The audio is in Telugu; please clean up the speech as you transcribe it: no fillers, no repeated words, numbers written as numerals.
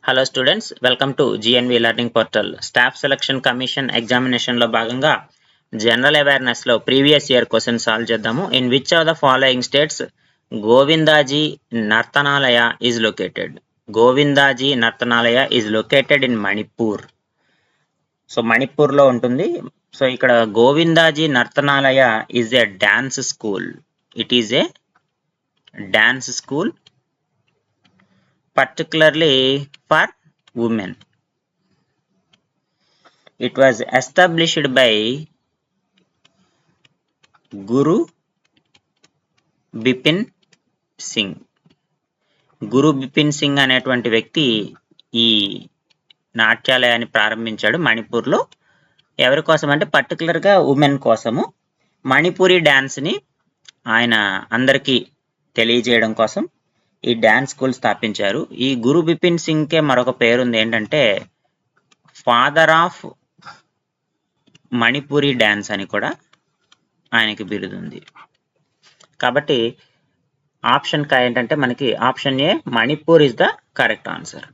Hello students, welcome to GNV learning portal. Staff selection commission examination లో భాగంగా జనరల్ అవేర్నెస్ లో ప్రీవియస్ ఇయర్ క్వశ్చన్ సాల్వ్ చేద్దాము. In which of the following states Govindaji Nartanalaya is located? Govindaji Nartanalaya is located in Manipur. So Manipur లో ఉంటుంది. సో ఇక్కడ Govindaji Nartanalaya is a dance school. It is a dance school particularly for women. It was established by Guru Bipin Singh. గురు బిపిన్ సింగ్ అనేటువంటి వ్యక్తి ఈ నాట్యాలయాన్ని ప్రారంభించాడు మణిపూర్లో. ఎవరి కోసం అంటే పర్టికులర్గా ఉమెన్ కోసము. మణిపూరి డ్యాన్స్ని ఆయన అందరికీ తెలియజేయడం కోసం ఈ డ్యాన్స్ స్కూల్ స్థాపించారు. ఈ గురు బిపిన్ సింగ్కే మరొక పేరుంది, ఏంటంటే ఫాదర్ ఆఫ్ మణిపూరి డ్యాన్స్ అని కూడా ఆయనకి బిరుదుంది. కాబట్టి ఆప్షన్ ఏంటంటే మనకి option A, Manipur is the correct answer.